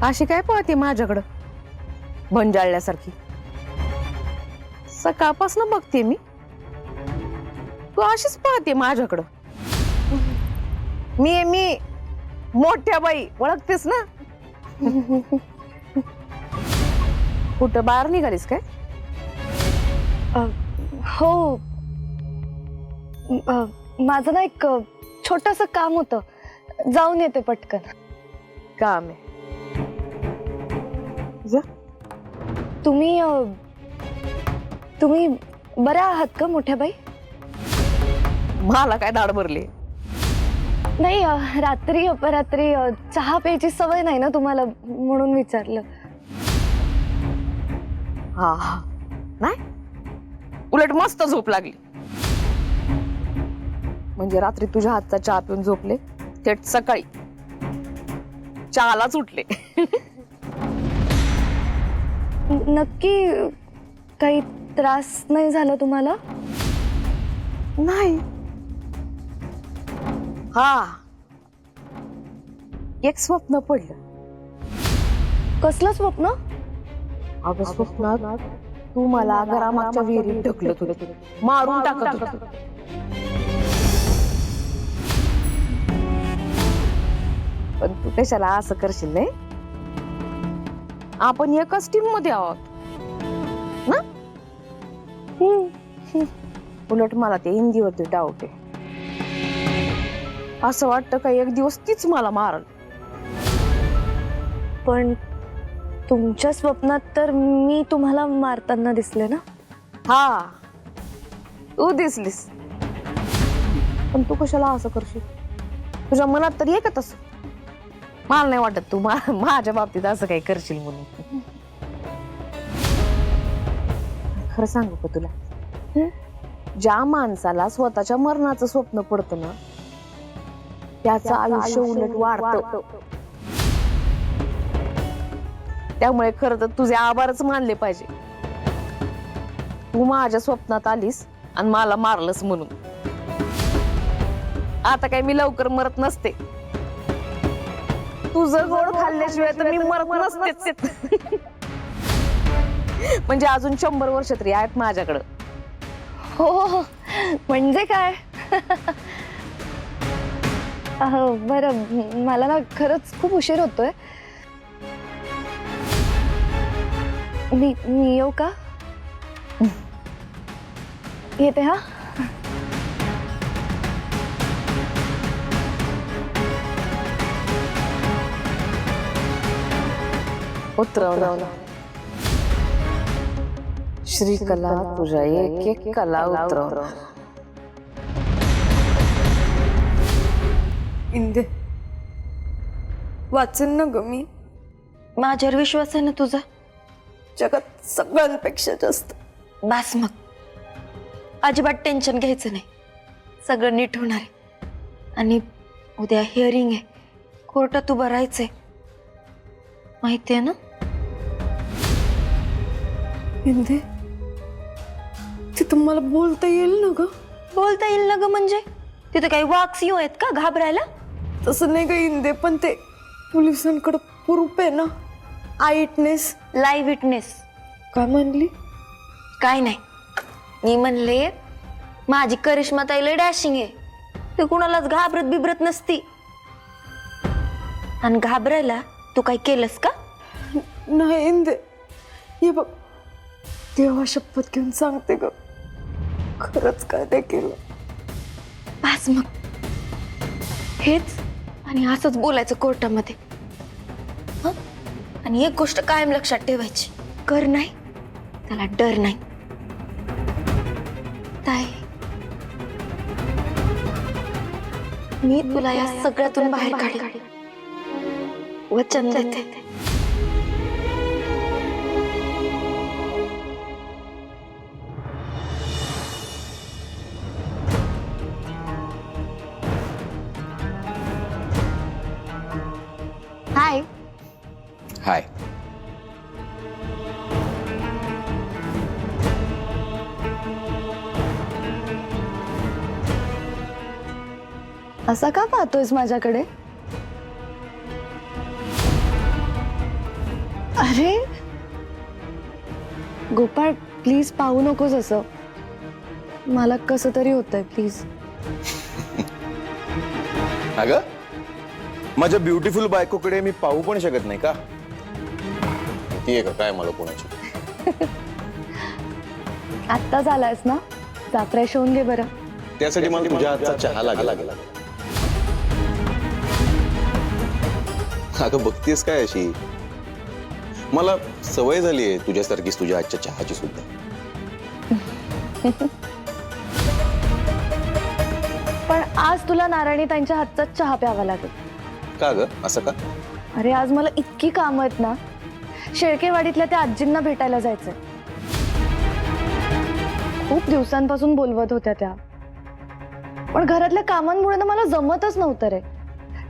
अशी काय पाहते माझ्याकडं भंजाळल्यासारखी? सकाळपासून बघते मी, तू अशीच पाहते माझ्याकडं. मी मोठ्या बाई, ओळखतेस ना? कुठं बाहेर निघालीस काय? हो, माझं ना एक छोटंसं काम होतं, जाऊन येते पटकन. काम आहे? जा. तुम्ही बऱ्या आहात का मोठ्या बाई? मला काय दाढ भरली? नाही, रात्री अपरात्री चहा प्यायची सवय नाही ना तुम्हाला, म्हणून विचारलं. हा नाही, उलट मस्त झोप लागली. म्हणजे रात्री तुझ्या हातचा चहा पिऊन झोपले, थेट सकाळी चहालाच उठले. नक्की काही त्रास नाही झाला तुम्हाला? नाही. हा, एक स्वप्न पडलं. कसलं स्वप्न? अगं स्वप्नात तू मला घरामागच्या विहिरीत ढकलत होती, मारून टाकत होती. पण तू कशाला असं करशील? नाही, आपण एकाच टीम मध्ये आहोत ना. उलट मला ते हिंदीवरती डाऊट आहे. असं वाटतं का एक दिवस तीच मला मारल. पण तुमच्या स्वप्नात तर मी तुम्हाला मारताना दिसले ना? हा, तू दिसलीस. पण तू कशाला असं करशील? तुझ्या मनात तरी आहे का तसं? मला नाही वाटत तू माझ्या बाबतीत असं काही करशील म्हणून. खरं सांगू का तुला, ज्या माणसाला स्वतःच्या मरणाचं स्वप्न पडतं ना, त्याचं आयुष्य उलट वाढतं. त्यामुळे खरं तर तुझे आभारच मानले पाहिजे. तू माझ्या स्वप्नात आलीस आणि मला मारलंस म्हणून. आता काय मी लवकर मरत नसते. तुझं गोड खाल्ल्याशिवाय तर मी मरत नसतेच. म्हणजे अजून 100 वर्ष तरी आहेत माझ्याकडं. हो, म्हणजे काय? बरं, मला ना खरंच खूप उशीर होतोय. मी येऊ का? येते. हा, उतरवलं श्रीकला, तुझ्या एक एक कला उतरव. इंदे, वाचन ना ग मी. माझ्यावर विश्वास आहे ना तुझा? जगात सगळ्यांपेक्षा जास्त. बस मग, अजिबात टेन्शन घ्यायचं नाही. सगळं नीट होणार आहे. आणि उद्या हिअरिंग आहे, कोर्टात उभं राहायचंय, माहिती आहे ना? इंदे, तिथं मला बोलता येईल ना ग? बोलता येईल ना ग? म्हणजे तिथे काही वाघ सिंह आहेत का घाबरायला? तसं नाही ग इंदे, पण ते पोलिसांकडे प्रूफ आहे ना, आय विटनेस. Live witness? काय म्हणली? काय नाही, मी म्हणले माझी करिश्मा ताई लय डॅशिंग आहे, ते कुणालाच घाबरत बिबरत नसती. आणि घाबरायला तू काय केलंस का? नाही इंदे, हे बघ, देवा शपथ घेऊन सांगते ग, खरंच काय ते केलं. बस मग, हेच आणि असंच बोलायचं कोर्टामध्ये. हं? आणि एक गोष्ट कायम लक्षात ठेवायची, कर नाही त्याला डर नाही. ताई, मी तुला या सगळ्यातून बाहेर काढेन, वचन देते. हाय. हाय. असा का पाहतोयस माझ्याकडे? अरे गोपाळ, प्लीज पाहू नकोस असं. मला कसं तरी होतंय, प्लीज. अगं माझ्या ब्युटिफुल बायकोकडे मी पाहू पण शकत नाही का? ती आहे का काय मला कोणाची? आत्ताच आलायस ना, जा फ्रेश होऊन घे बरं. त्यासाठी मला तुझ्या हातचा चहा लागेल. अगं बघतेस काय अशी? मला सवय झाली आहे तुझ्यासारखीच तुझ्या हातच्या चहाची सुद्धा. पण आज तुला नारायणी त्यांच्या हातचा चहा प्यावा लागेल. का ग असं का? अरे आज मला इतकी कामं आहेत ना, शेळकेवाडीतल्या त्या आजींना भेटायला जायचंय. खूप दिवसांपासून बोलवत होत्या त्या, पण घरातल्या कामांमुळे ना मला जमतच नव्हतं रे.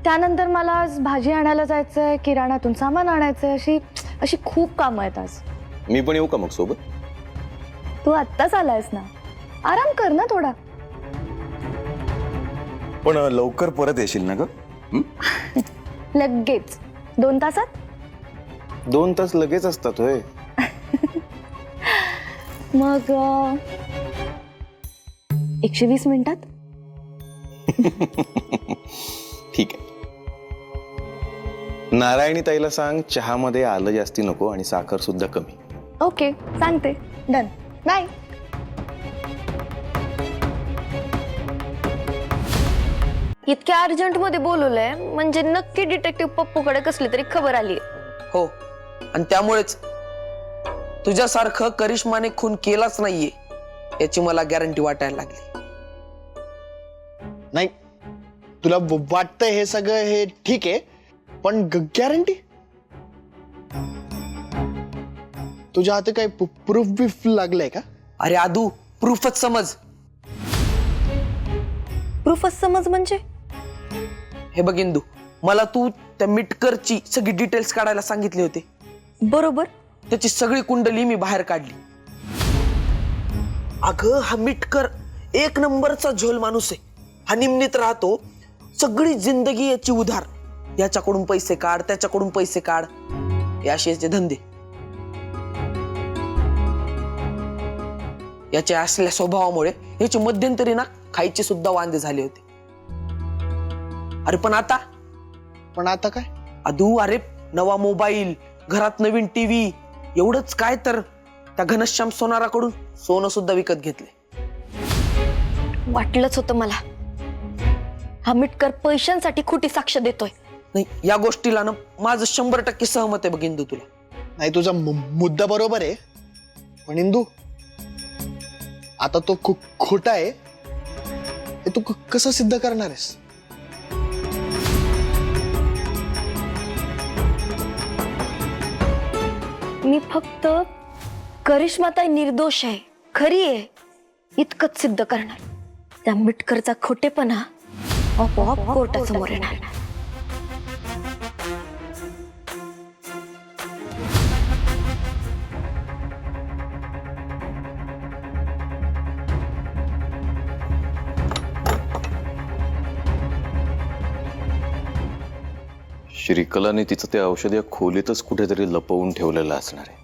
त्यानंतर मला आज भाजी आणायला जायचंय, किराणातून सामान आणायचंय, अशी अशी खूप कामं आहेत आज. मी पण येऊ का मग सोबत? तू आत्ताच आलायस ना, आराम कर ना थोडा. पण लवकर परत येशील ना ग? लगेच 2 तासात. 2 तास लगेच असतात होय? मग 120 मिनिटात. ठीक आहे. नारायणी ताईला सांग चहामध्ये आलं जास्ती नको आणि साखर सुद्धा कमी. ओके, सांगते. डन. बाय. इतक्या अर्जंट मध्ये बोलवलंय म्हणजे नक्की डिटेक्टिव्ह पप्पूकडे कसली तरी खबर आली. हो, आणि त्यामुळेच तुझ्यासारखं करिश्माने खून केलाच नाहीये याची मला गॅरंटी वाटायला लागली. नाही, तुला वाटतंय हे सगळं हे ठीक आहे, पण गॅरंटी? तुझ्या हाती काही प्रूफ बिफ लागलंय का? अरे आदू, प्रूफच समज. प्रूफच समज म्हणजे? हे बघ इंदू, मला तू त्या मिटकरची सगळी डिटेल्स काढायला सांगितले होते. बरोबर. त्याची सगळी कुंडली मी बाहेर काढली. अगं हा मिटकर 1 नंबरचा झोल माणूस आहे. हा निमनीत राहतो, सगळी जिंदगी याची उधार. याच्याकडून पैसे काढ, त्याच्याकडून पैसे काढ, हे असे याचे धंदे. याच्या असल्या स्वभावामुळे याची मध्यंतरी ना खायचे सुद्धा वांदे झाले होते. अरे पण आता काय? अदू, अरे नवा मोबाईल, घरात नवीन टीव्ही, एवढंच काय तर त्या घनश्याम सोनाराकडून सोनं सुद्धा विकत घेतले. वाटलंच होतं मला, हा मिटकर पैशांसाठी खोटी साक्ष देतोय. नाही, या गोष्टीला ना माझं 100% सहमत आहे बघ इंदू. तुला नाही, तुझा मुद्दा बरोबर आहे, पण इंदू आता तो खोटा आहे हे तू कसं सिद्ध करणार आहेस? मी फक्त करिश्माताई निर्दोष आहे, खरी आहे, इतकंच सिद्ध करणार. त्या मिटकरचा खोटेपणा आपोआप कोर्टासमोर येणार. श्रीकलाने तिचं ते औषध या खोलीतच कुठेतरी लपवून ठेवलेलं असणार आहे.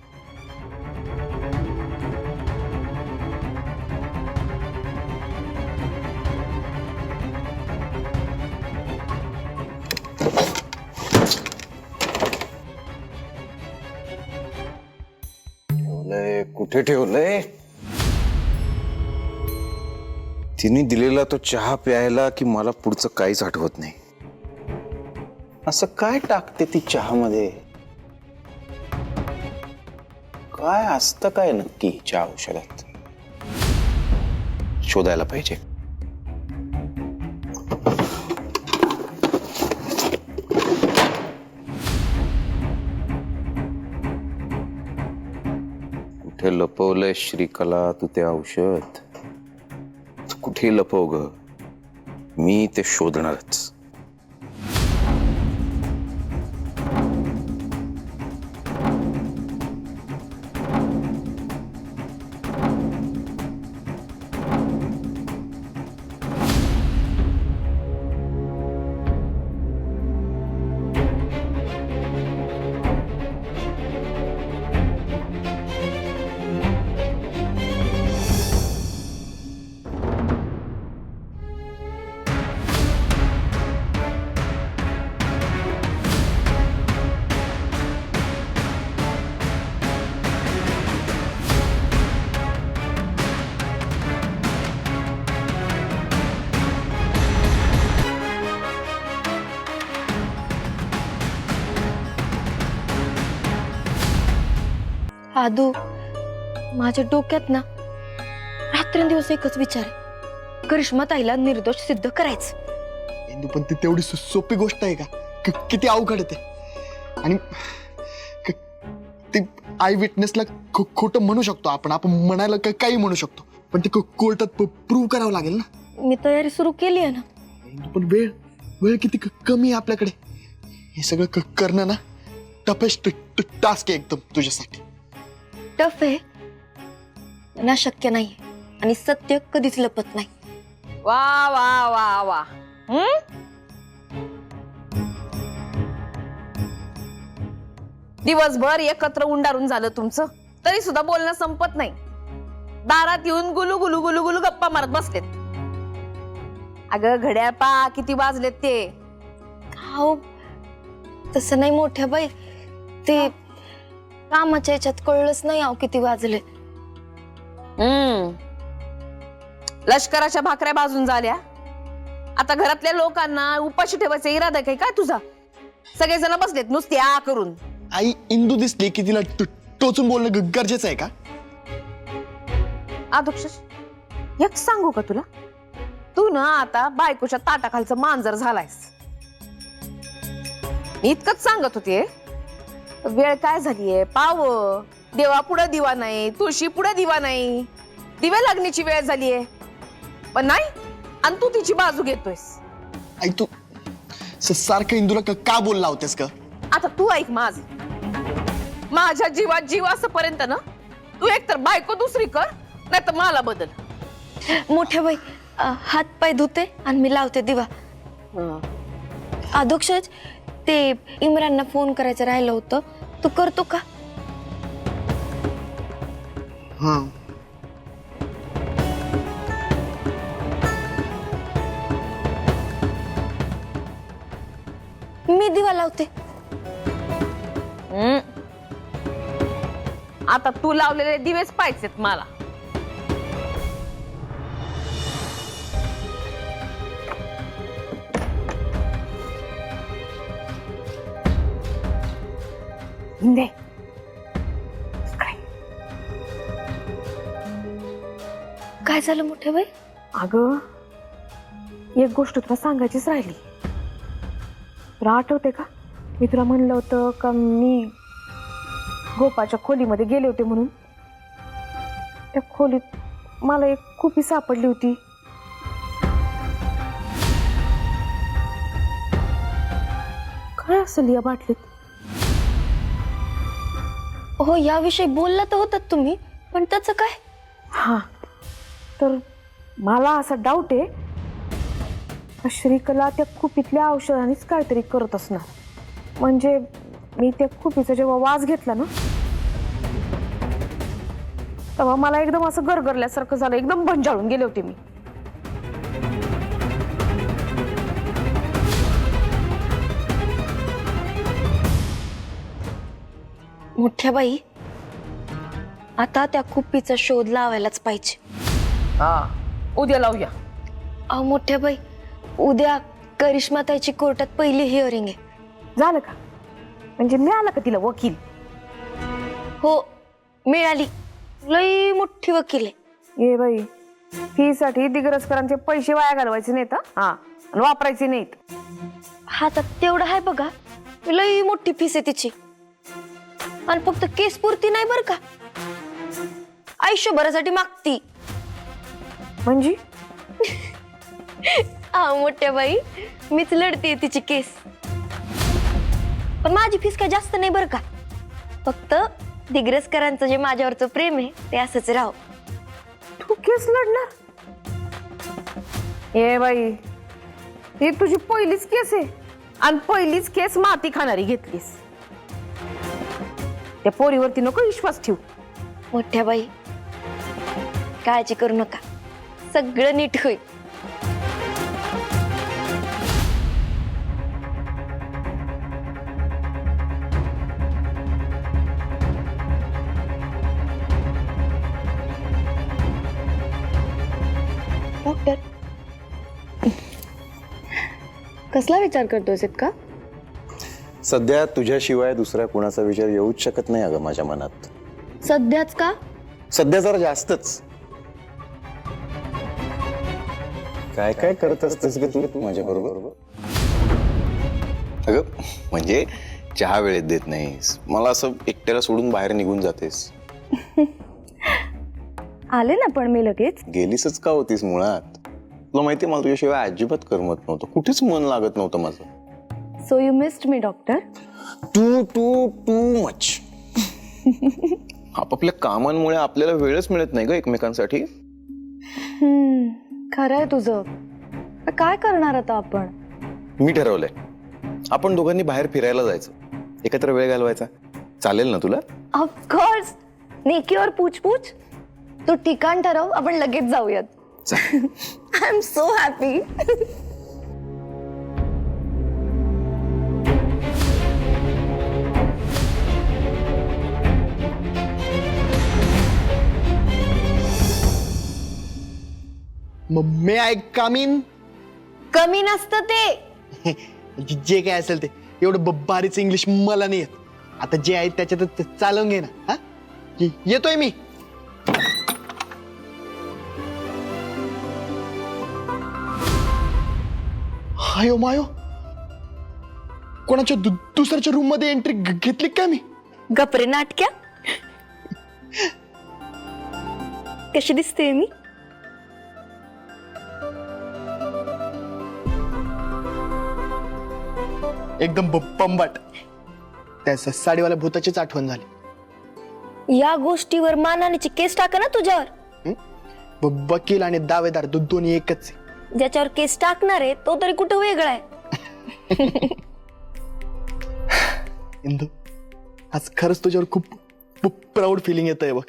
कुठे ठेवलंय? तिने दिलेला तो चहा प्यायला की मला पुढचं काहीच आठवत नाही. असं काय टाकते ती चहामध्ये? काय असतं काय नक्की चहा औषधात? शोधायला पाहिजे. कुठे लपवलंय श्रीकला तू ते औषध? कुठे लपव ग, मी ते शोधणारच. आदू, माझ्या डोक्यात ना रात्रंदिवस एकच विचार आहे, करिश्मा ताईला निर्दोष सिद्ध करायचं. इंदू, पण ती तेवढी सोपी गोष्ट आहे का? किती अवघड आहे ते. आणि ते आय विटनेसला खोटं म्हणू शकतो आपण म्हणायला काही म्हणू शकतो, पण ते कोर्टात प्रूव्ह करावं लागेल ना. मी तयारी सुरू केली आहे ना. इंदू, पण वेळ वेळ किती कमी आहे आपल्याकडे. हे सगळं करणं ना टफेस्ट टास्क आहे एकदम तुझ्यासाठी. टफ आहे पण अशक्य नाही, आणि सत्य कधीच लपत नाही. वा वा वा वा. दिवसभर एकत्र उंडारून झालं तुमचं, तरी सुद्धा बोलणं संपत नाही. दारात येऊन गुलू गुलू गुलू गुलू गप्पा मारत बसलेत. अगं घड्याळ पा किती वाजलेत ते. हो, तसं नाही मोठ्या बाई, ते कामाच्या याच्यात कळलंच नाही अहो किती वाजले. लष्कराच्या भाकऱ्या भाजून झाल्या. आता घरातल्या लोकांना उपाशी ठेवायचा इरादा काय काय तुझा? सगळेजण बसलेत नुसते आ करून. आई इंदू दिसली की तिला टोचून बोलणं गरजेचं आहे का? आदोक्ष एक सांगू का तुला, तू ना आता बायकोच्या ताटाखालचं मांजर झालायस. मी इतकंच सांगत होते, वेळ काय झालीये पाव. देवा पुढे दिवा नाही, तुळशी पुढे दिवा नाही, दिवे लागण्याची वेळ झालीये. पण नाही, आणि तू तिची बाजू घेतोयस. आई तू सारखं इंदूला का बोलला होतेस का? आता तू ऐक माझ्या जीवात जीव असपर्यंत ना तू एकतर बायको दुसरी कर, नाही तर मला बदल. मोठ्या बाई, हात पाय धुते आणि मी लावते दिवा. अधोक्षज, ते इम्रानला फोन करायचं राहिलं होतं, तू करतो का? हा, मी दिवा लावते. आता तू लावलेले दिवेच पाहिजेत मला. दे. काय झालं मोठ्या बाई? अगं एक गोष्ट तुला सांगायचीच राहिली. तुला आठवते का, मी तुला म्हणलं होतं का मी गोपाच्या खोलीमध्ये गेले होते म्हणून. त्या खोलीत मला एक कुपी सापडली होती. काय असेल या बाटलीत? हो, याविषयी बोलला तर होतात तुम्ही, पण त्याचं काय? हा, तर मला असा डाऊट आहे, श्रीकला त्या कुपीतल्या औषधानेच काहीतरी करत असणार. म्हणजे मी त्या कुपीचा जेव्हा वास घेतला ना, तेव्हा मला एकदम असं गरगरल्यासारखं झालं. एकदम भंजाळून गेले होते मी. मोठ्या बाई, आता त्या कुप्पीचा शोध लावायलाच पाहिजे. हा, उद्या लावूया. अहो मोठ्या बाई, उद्या करिश्मा ताईची कोर्टात पहिली हिअरिंग आहे. झालं का? म्हणजे मिळालं का तिला वकील? हो, मिळाली. लई मोठी वकील आहे. ये बाई, फी साठी दिग्रसकरांचे पैसे वाया घालवायचे नाहीत. हा, आणि वापरायचे नाहीत. हातात तेवढं आहे बघा, लई मोठी फीस आहे तिची. आणि फक्त केस पुरती नाही बर का, आयुष्यभरासाठी मागती. म्हणजे मोठ्या बाई, मीच लढते तिची केस. पण माझी फीस काय जास्त नाही बर का. फक्त दिग्रसकरांचं जे माझ्यावरचं प्रेम आहे ते असंच राहो. तू केस लढणार? ए बाई, ही तुझी पहिलीच केस आहे, आणि पहिलीच केस माती खाणारी घेतलीस. त्या पोरीवरती नको विश्वास ठेवू. मोठ्या बाई, काळजी करू नका, सगळं नीट होईल. डॉक्टर, कसला विचार करतोयस इतका? सध्या तुझ्याशिवाय दुसऱ्या कोणाचा विचार येऊच शकत नाही अगं माझ्या मनात. सध्याच का? सध्या जरा जास्तच. काय काय करत असतेस ग तू माझ्या बरोबर? अगं म्हणजे चहा वेळेत देत नाहीस, मला असं एकट्याला सोडून बाहेर निघून जातेस. आले ना पण मी लगेच. गेलीसच का होतीस मुळात? तुला माहिती मला तुझ्याशिवाय अजिबात करमत नव्हतं, कुठेच मन लागत नव्हतं माझं. So you missed me doctor. Too much. आपापल्या कामांमुळे आपल्याला वेळच मिळत नाही ग एकमेकांसाठी. खरंय तुझं. काय करणार आता आपण? मी ठरवलंय, आपण दोघांनी बाहेर फिरायला जायचं, एकत्र वेळ घालवायचा. चालेल ना तुला? ऑफकोर्स. नेकी और पूछ पूछ. तू ठिकाण ठरव, आपण लगेच जाऊयात. I am so happy. May I come in? कमी नसतं ते. जे काय असेल ते. एवढं बारीच इंग्लिश मला नाही येत. आता जे आहे त्याच्यात चालवून घे ना. हा, येतोय मी. हायो मायो, कोणाच्या दुसऱ्याच्या रूम मध्ये एंट्री घेतली काय मी? गपरे नाटक्या. कशी दिसते मी? एकदम बंबाट. त्या साडीवाल्या भूताचीच आठवण झाली. या गोष्टीवर मानानीची केस टाका ना तुझ्यावर. वकील आणि दावेदार दोन्ही एकच आहे. ज्याच्यावर केस टाकणार आहे तो तरी कुठं वेगळा आहे. इंदू, आज खरंच तुझ्यावर खूप प्राऊड फिलिंग येत आहे बघ.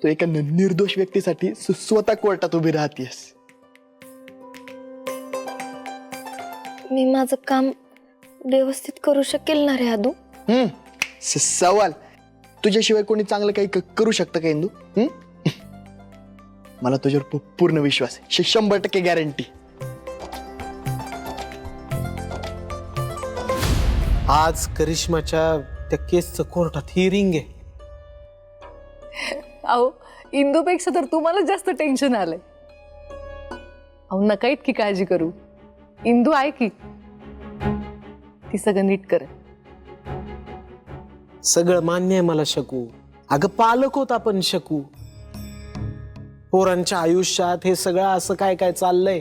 तू एका निर्दोष व्यक्तीसाठी स्वतः कोर्टात उभी राहतेस. मी माझं काम व्यवस्थित करू शकेल ना रे आदू? सवाल, तुझ्याशिवाय कोणी चांगलं काही करू शकतं का इंदू? मला तुझ्यावर पूर्ण विश्वास आहे. 100% गॅरंटी. आज करिश्माच्या त्या केसचं कोर्टात हिअरिंग आहे. अहो, इंदूपेक्षा तर तुम्हाला जास्त टेन्शन आलंय. अहो नका इतकी काळजी करू. इंदू आहे की, ती सगळं नीट करेल. सगळं मान्य आहे मला शकू. अगं पालक होत आपण शकू. पोरांच्या आयुष्यात हे सगळं असं काय काय चाललंय,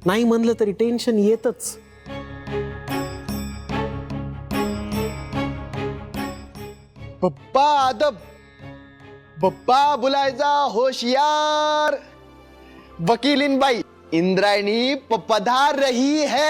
नाही म्हणलं तरी टेन्शन येतच. बप्पा अदब, बप्पा बुलायचा होशियार. वकीलीन बाई इंद्रायणी पधार रही है.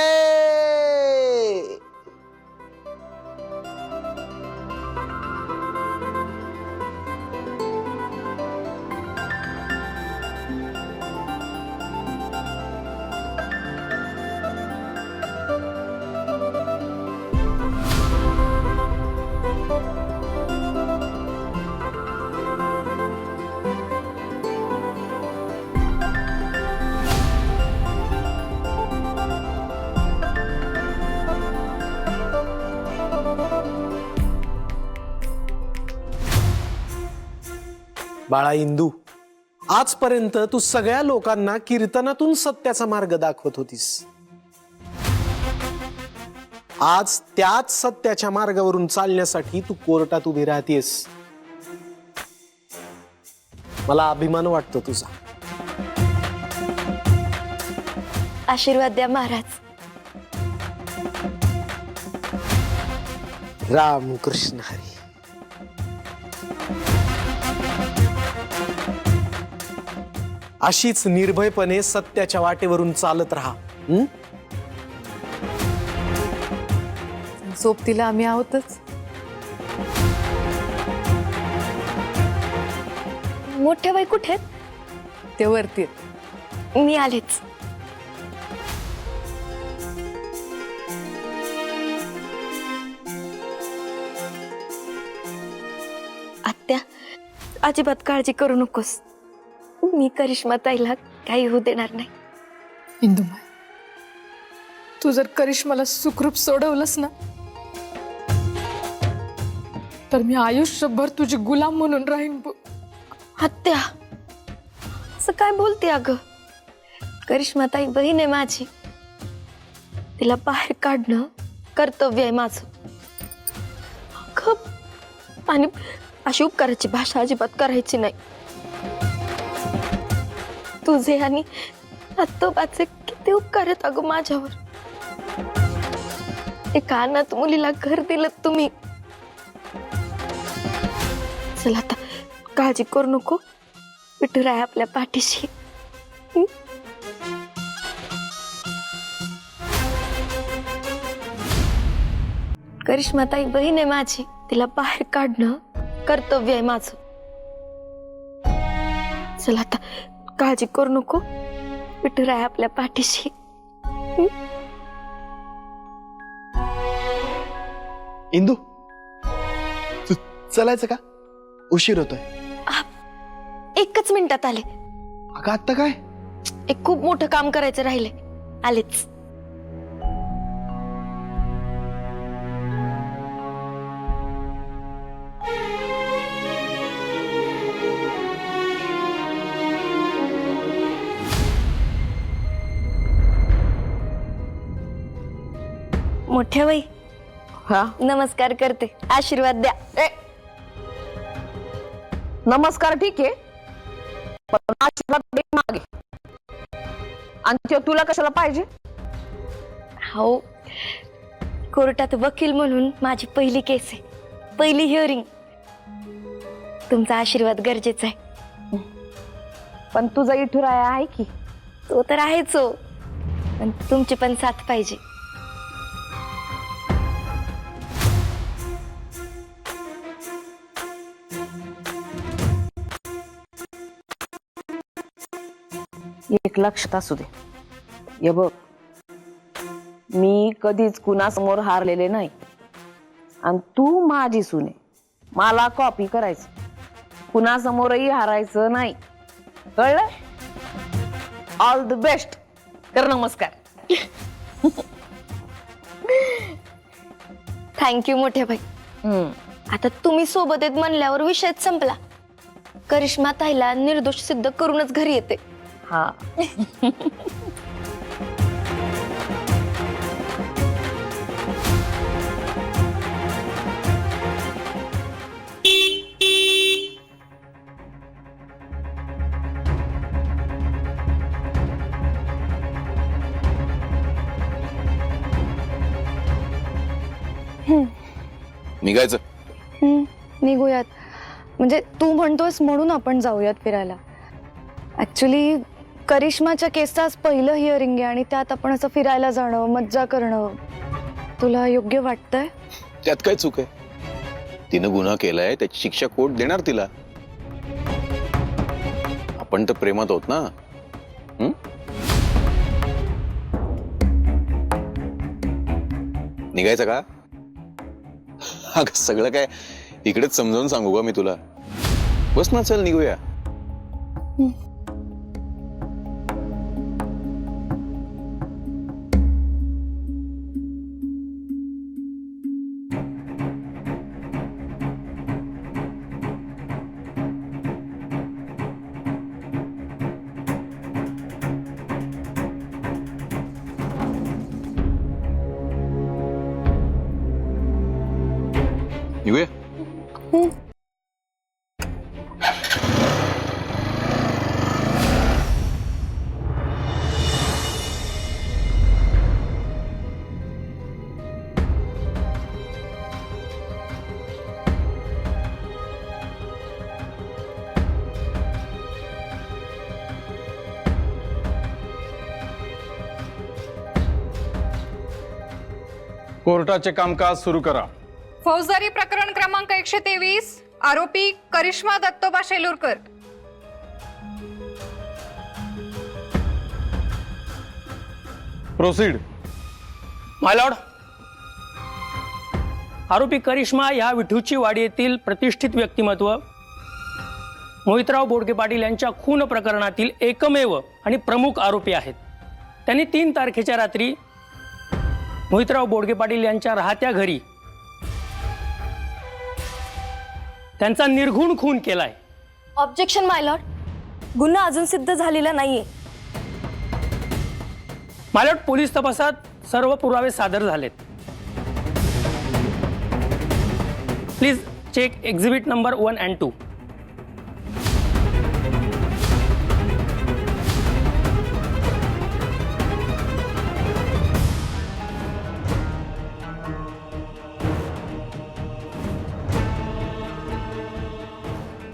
बाळा इंदू, आजपर्यंत तू सगळ्या लोकांना कीर्तनातून सत्याचा मार्ग दाखवत होतीस. आज त्याच सत्याच्या मार्गावरून चालण्यासाठी तू कोर्टात उभी राहतेस. मला अभिमान वाटतो तुझा. आशीर्वाद द्या महाराज. राम कृष्ण हरी. अशीच निर्भयपणे सत्याच्या वाटेवरून चालत राहा. सोबतीला आम्ही आहोतच. मोठे बाई कुठे आहेत? ते वरती आहेत. मी आलेच. आत्या, अजिबात काळजी करू नकोस. मी करिश्मा ताईला काही होऊ देणार नाही. इंदुमाई, तू जर करिश्माला सुखरूप सोडवलंस ना, तर मी आयुष्यभर तुझी गुलाम म्हणून राहीन बघ. हत्या असं काय बोलते अगं? करिश्माताई बहीण आहे माझी, तिला बाहेर काढणं कर्तव्य आहे माझं. गप. आणि अशी उपकाराची भाषा अजिबात करायची नाही. तुझे आणि आत्तोबाचे किती उपकार आहेत अगं माझ्यावर. एका अनाथ मुलीला घर दिलं तुम्ही. चल आता काळजी करू नको, विठुराय आपल्या पाठीशी. करिश्माताई बहीण आहे माझी, तिला बाहेर काढणं कर्तव्य आहे माझं. चल आता काळजी करू नको, विठुराय आपल्या पाठीशी. इंदू चलायचं का? उशीर होतोय. एकच मिनिटात आले. अगं आत्ता काय? एक खूप मोठं काम करायचं राहिले, आलेच. मोठ्या बाई हा नमस्कार करते, आशीर्वाद द्या. नमस्कार ठीक आहे, पण आशीर्वाद दे मागे. आणि ते तुला कशाला पाहिजे? हो, कोर्टात वकील म्हणून माझी पहिली केस आहे, पहिली हिअरिंग. तुमचा आशीर्वाद गरजेचा आहे. पण तुझा इठुराया आहे की. तो तर आहेच हो, पण तुमची पण साथ पाहिजे. एक लक्षात असू दे, हे बघ, मी कधीच कुणासमोर हारलेले नाही. आणि तू माझी सुने, मला कॉपी करायचं, कुणासमोरही हारायचं नाही, कळलं? All the best. कर नमस्कार. थँक्यू मोठ्या बाई. आता तुम्ही सोबत आहेत म्हणल्यावर विषयच संपला. करिश्मा ताईला निर्दोष सिद्ध करूनच घरी येते. हा. निघायचं. निघूयात. म्हणजे तू म्हणतोस म्हणून आपण जाऊयात फिरायला. ऍक्च्युली करिश्माच्या केसचं आज पहिलं हिअरिंग आहे आणि त्यात आपण असं फिरायला जाणं, मज्जा करणं तुला योग्य वाटतंय? त्यात काय चूक आहे? तिनं गुन्हा केलाय, त्याची शिक्षा कोर्ट देणार तिला. आपण तर प्रेमात आहोत ना. निघायचं का? अगं सगळं काय इकडेच समजावून सांगू का मी तुला? बस ना, चल निघूया. निघूया. कोर्टाचे कामकाज सुरू करा. फौजदारी प्रकरण क्रमांक 123, आरोपी करिश्मा दत्तोबा शेलूरकर. प्रोसीड. माय लॉर्ड, आरोपी करिश्मा या विठूची वाडी येथील प्रतिष्ठित व्यक्तिमत्व मोहितराव बोडके पाटील यांच्या खून प्रकरणातील एकमेव आणि प्रमुख आरोपी आहेत. त्यांनी 3 तारखेच्या रात्री मोहितराव बोडके पाटील यांच्या राहत्या घरी त्यांचा निर्घुण खून केलाय. ऑब्जेक्शन माय लॉर्ड, गुन्हा अजून सिद्ध झालेला नाहीये. मालट, पोलीस तपासात सर्व पुरावे सादर झालेत. Please check exhibit number 1 and 2.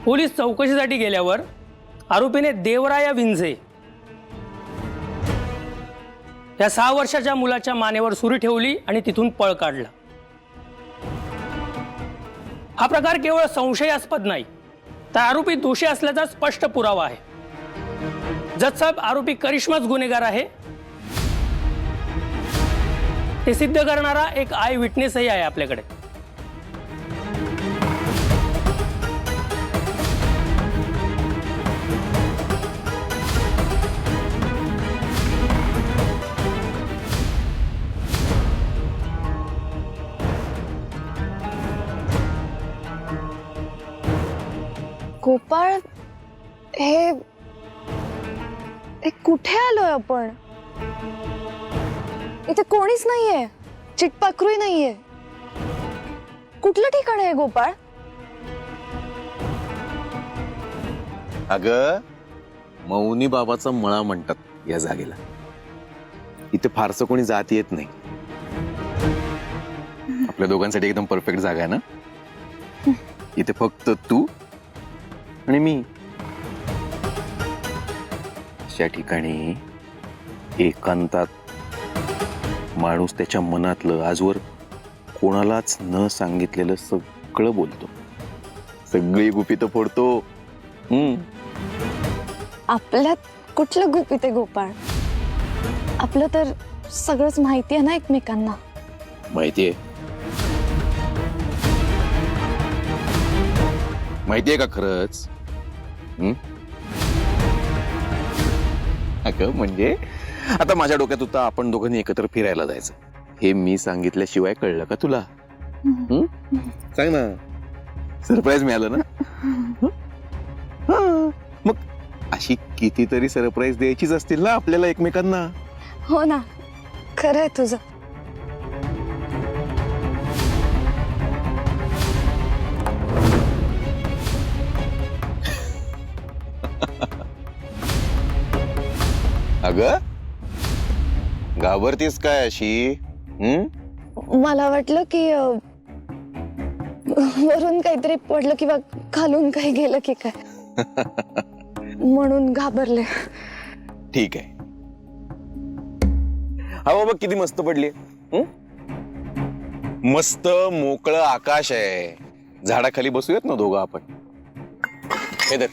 Police चौकशीसाठी गेल्यावर आरोपीने देवराया विंझे या 6 वर्षाच्या मुलाच्या मानेवर सुरी ठेवली आणि तिथून पळ काढला. हा प्रकार केवळ संशयास्पद नाही, तर आरोपी दोषी असल्याचा स्पष्ट पुरावा आहे. जज साहेब, आरोपी करिश्माच गुन्हेगार आहे ते सिद्ध करणारा एक आय विटनेसही आहे आपल्याकडे. गोपाळ, हे कुठे आलोय आपण? इथे कोणीच नाहीये, चिटपाखरूही नाहीये. कुठलं ठिकाण आहे गोपाळ? अगं, मौनी बाबाचा मळा म्हणतात या जागेला. इथे फारसं कोणी जात येत नाही. आपल्या दोघांसाठी एकदम परफेक्ट जागा आहे ना. इथे फक्त तू आणि मी. अशा ठिकाणी एकांतात माणूस त्याच्या मनातलं आजवर कोणालाच न सांगितलेलं सगळं बोलतो, सगळी गुपितं फोडतो. आपल्यात कुठलं गुपित आहे गोपाळ? आपलं तर सगळंच माहिती आहे ना एकमेकांना. माहितीये का खरंच? अगं म्हणजे आता माझ्या डोक्यात होतं आपण दोघांनी एकत्र फिरायला जायचं. हे मी सांगितल्याशिवाय कळलं का तुला? सांग ना, सरप्राईज मिळालं ना. मग अशी कितीतरी सरप्राईज द्यायचीच असतील ना आपल्याला एकमेकांना. हो ना, खरं आहे तुझं. अगं, घाबरतीस काय अशी? मला वाटलं की वरून काहीतरी पडलं किंवा खालून काही गेलं की काय, म्हणून घाबरले. ठीक आहे. हा बाबा, किती मस्त पडली. मस्त मोकळं आकाश आहे. झाडाखाली बसूयात ना दोघं आपण. हे धर,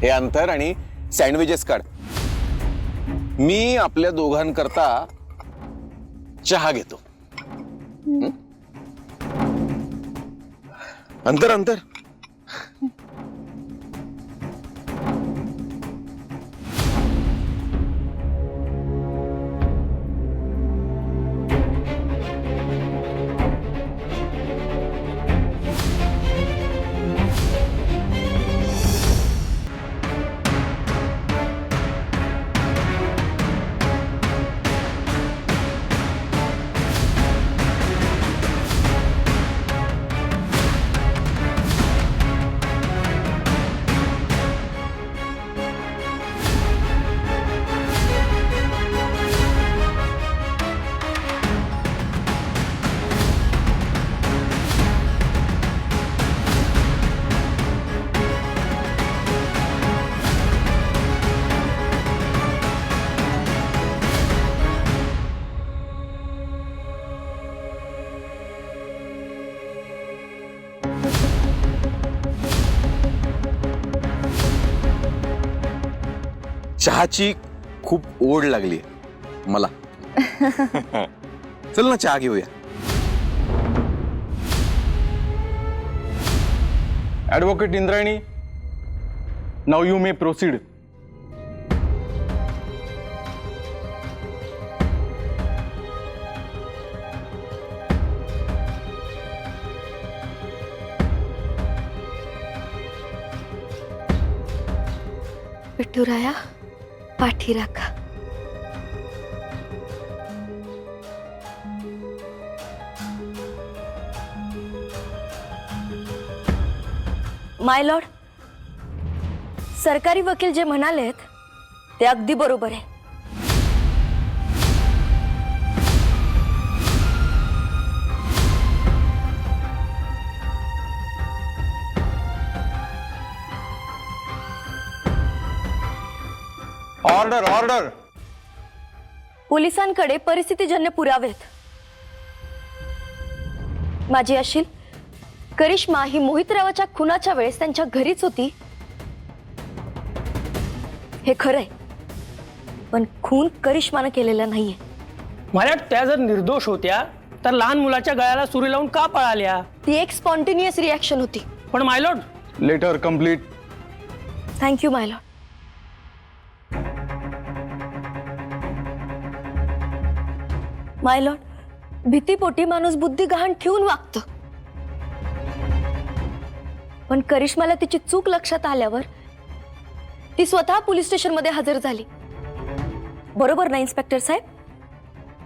हे अंतर आणि सँडविचेस काढ. मी आपल्या दोघांकरता चहा घेतो. अंतर अंतर. चहाची खूप ओढ लागली मला. चल ना चहा घेऊया. Advocate Indrayani, now you may proceed. Vithuraya पाठी राखा. माय लॉर्ड, सरकारी वकील जे म्हणालेत ते अगदी बरोबर आहे. Order order. पोलिसांकडे परिस्थितीजन्य पुरावेत. माझी अशील करिश्मा ही मोहितरावाच्या खुनाच्या वेळेस त्यांच्या घरीच होती हे खरंय, पण खून करिश्मानं केलेला नाहीये. मला त्या जर निर्दोष होत्या तर लहान मुलाच्या गळ्याला सुरी लावून का पळाल्या? ती एक स्पॉन्टेनियस रिॲक्शन होती. पण मायलॉर्ड, लेटर कंप्लीट. थँक्यू माय लॉर्ड. माय लॉर्ड, भीतीपोटी माणूस बुद्धी गहाण ठेवून वागतं, पण करिश्माला तिची चूक लक्षात आल्यावर ती स्वतः पोलीस स्टेशनमध्ये हजर झाली. बरोबर ना इन्स्पेक्टर साहेब?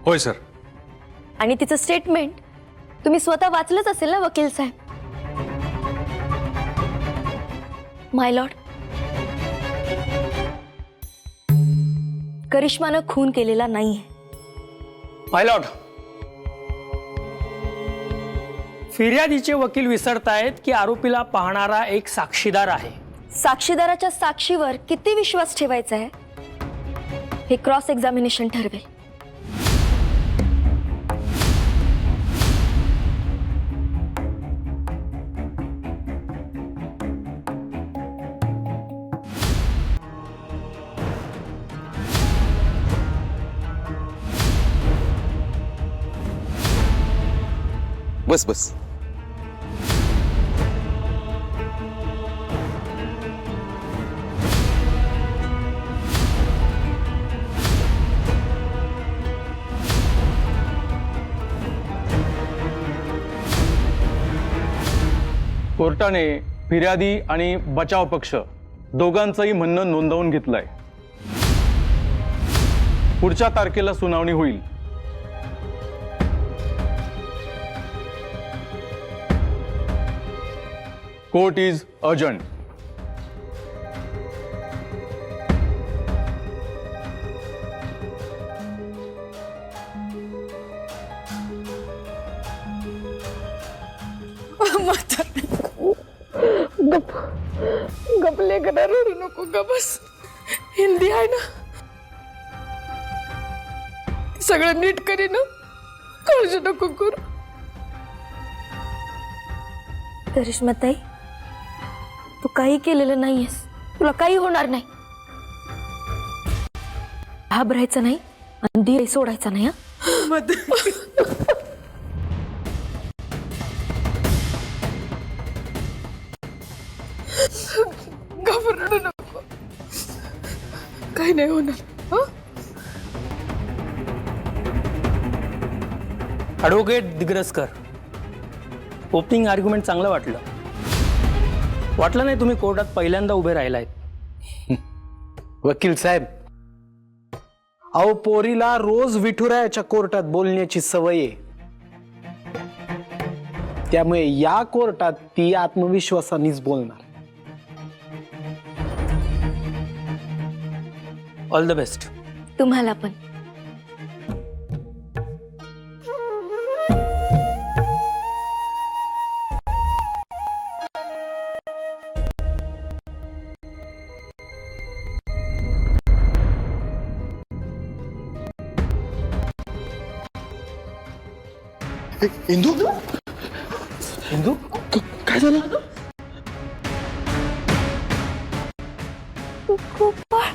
होय सर. आणि तिचं स्टेटमेंट तुम्ही स्वतः वाचलंच असेल ना वकील साहेब? माय लॉर्ड, करिश्मानं खून केलेला नाहीये. मायलॉर्ड, फिर्यादीचे वकील विसरतायत की आरोपीला पाहणारा एक साक्षीदार आहे. साक्षीदाराच्या साक्षीवर किती विश्वास ठेवायचा आहे हे क्रॉस एक्झामिनेशन ठरवेल. बस बस. कोर्टाने फिर्यादी आणि बचाव पक्ष दोघांचंही म्हणणं नोंदवून घेतलंय. पुढच्या तारखेला सुनावणी होईल. Court is urgent. गपले करा, रडू नको, गबस. हिंदी आहे ना, सगळं नीट करीन, काळजी नको करू. करिश्माताई, तू काही केलेलं नाहीयेस, तुला काही होणार नाही. घाबरायचं नाही आणि धीर सोडायचा नाही. घाबरडू नको, काही नाही होणार. ॲडव्होकेट दिग्रसकर, ओपनिंग आर्ग्युमेंट चांगलं वाटलं. वाटलं नाही तुम्ही कोर्टात पहिल्यांदा उभे राहिलायत. वकील साहेब, अहो पोरीला रोज विठुरायाच्या कोर्टात बोलण्याची सवय आहे, त्यामुळे या कोर्टात ती आत्मविश्वासानेच बोलणार. All the best. तुम्हाला पण. इंदू, इंदू, काय झालं? गोपाळ,